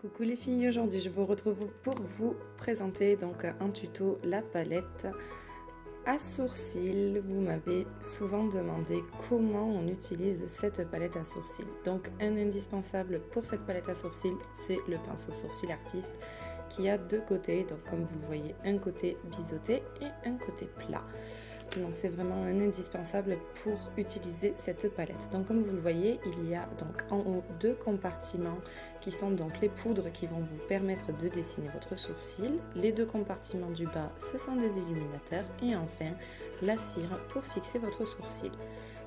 Coucou les filles, aujourd'hui je vous retrouve pour vous présenter donc un tuto la palette à sourcils. Vous m'avez souvent demandé comment on utilise cette palette à sourcils. Donc un indispensable pour cette palette à sourcils, c'est le pinceau sourcil artiste qui a deux côtés, donc comme vous le voyez, un côté biseauté et un côté plat. Donc c'est vraiment un indispensable pour utiliser cette palette. Donc comme vous le voyez, il y a donc en haut deux compartiments qui sont donc les poudres qui vont vous permettre de dessiner votre sourcil. Les deux compartiments du bas, ce sont des illuminateurs et enfin la cire pour fixer votre sourcil.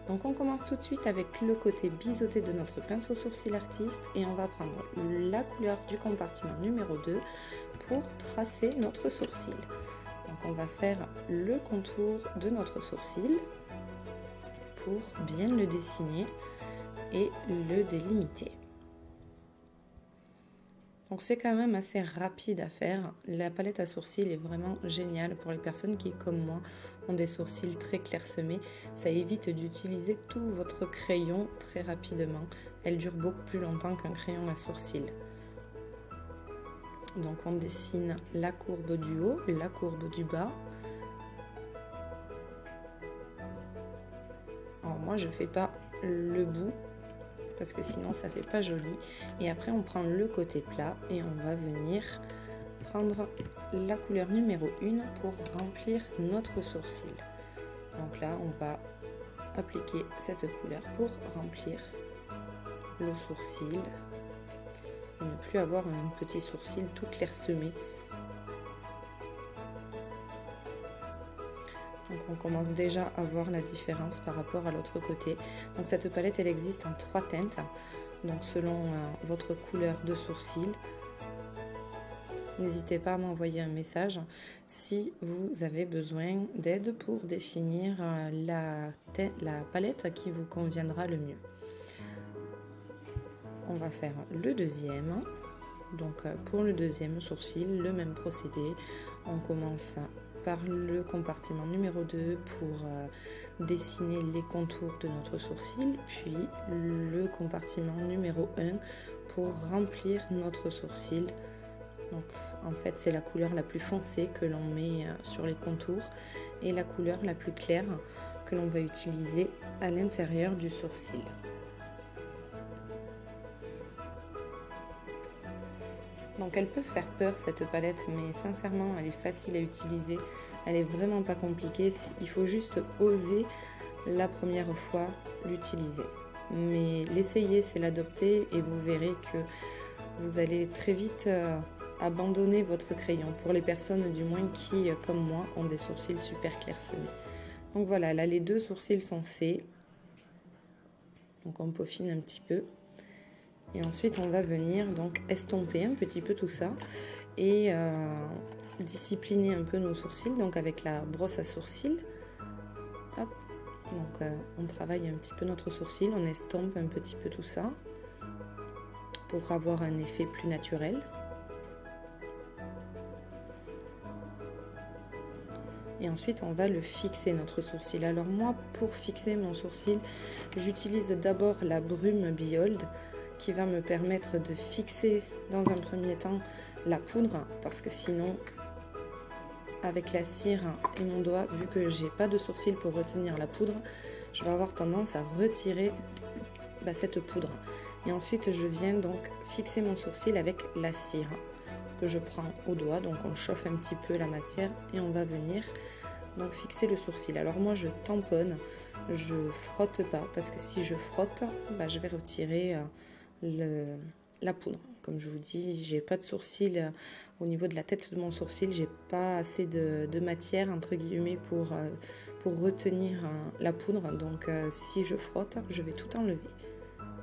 Donc on commence tout de suite avec le côté biseauté de notre pinceau sourcil artiste et on va prendre la couleur du compartiment numéro 2 pour tracer notre sourcil. Donc on va faire le contour de notre sourcil pour bien le dessiner et le délimiter. Donc c'est quand même assez rapide à faire. La palette à sourcils est vraiment géniale pour les personnes qui, comme moi, ont des sourcils très clairsemés. Ça évite d'utiliser tout votre crayon très rapidement. Elle dure beaucoup plus longtemps qu'un crayon à sourcils. Donc on dessine la courbe du haut, la courbe du bas. Alors moi je fais pas le bout parce que sinon ça fait pas joli. Et après on prend le côté plat et on va venir prendre la couleur numéro 1 pour remplir notre sourcil. Donc là on va appliquer cette couleur pour remplir le sourcil. Et ne plus avoir un petit sourcil tout clairsemé. Donc on commence déjà à voir la différence par rapport à l'autre côté. Donc cette palette elle existe en 3 teintes, donc selon votre couleur de sourcil. N'hésitez pas à m'envoyer un message si vous avez besoin d'aide pour définir la palette qui vous conviendra le mieux. On va faire le deuxième. Donc pour le deuxième sourcil, le même procédé. On commence par le compartiment numéro 2 pour dessiner les contours de notre sourcil, puis le compartiment numéro 1 pour remplir notre sourcil. Donc en fait c'est la couleur la plus foncée que l'on met sur les contours et la couleur la plus claire que l'on va utiliser à l'intérieur du sourcil. Donc elle peut faire peur cette palette, mais sincèrement elle est facile à utiliser, elle est vraiment pas compliquée, il faut juste oser la première fois l'utiliser. Mais l'essayer c'est l'adopter et vous verrez que vous allez très vite abandonner votre crayon, pour les personnes du moins qui, comme moi, ont des sourcils super clairsemés. Donc voilà, là les deux sourcils sont faits, donc on peaufine un petit peu. Et ensuite, on va venir donc estomper un petit peu tout ça et discipliner un peu nos sourcils, donc avec la brosse à sourcils. Hop. Donc on travaille un petit peu notre sourcil, on estompe un petit peu tout ça pour avoir un effet plus naturel. Et ensuite, on va le fixer, notre sourcil. Alors moi, pour fixer mon sourcil, j'utilise d'abord la brume Behold, qui va me permettre de fixer dans un premier temps la poudre, parce que sinon avec la cire et mon doigt, vu que j'ai pas de sourcil pour retenir la poudre, je vais avoir tendance à retirer cette poudre. Et ensuite je viens donc fixer mon sourcil avec la cire que je prends au doigt. Donc on chauffe un petit peu la matière et on va venir donc fixer le sourcil. Alors moi je tamponne, je frotte pas, parce que si je frotte, je vais retirer la poudre. Comme je vous dis, j'ai pas de sourcil au niveau de la tête de mon sourcil, j'ai pas assez de matière entre guillemets pour retenir la poudre. Donc si je frotte, je vais tout enlever.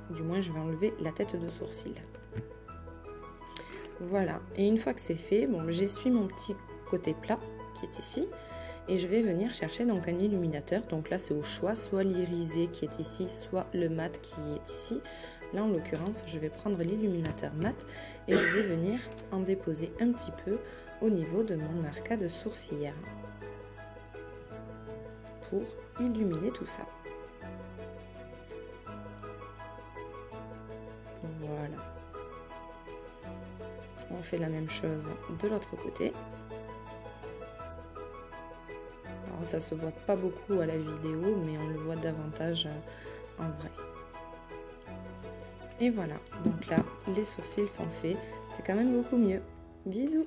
Du moins je vais enlever la tête de sourcil. Voilà, et une fois que c'est fait, bon, j'essuie mon petit côté plat qui est ici. Et je vais venir chercher donc un illuminateur. Donc là c'est au choix, soit l'irisé qui est ici, soit le mat qui est ici. Là en l'occurrence je vais prendre l'illuminateur mat et je vais venir en déposer un petit peu au niveau de mon arcade sourcilière pour illuminer tout ça. Voilà. On fait la même chose de l'autre côté. Alors ça se voit pas beaucoup à la vidéo, mais on le voit davantage en vrai. Et voilà, donc là, les sourcils sont faits. C'est quand même beaucoup mieux. Bisous!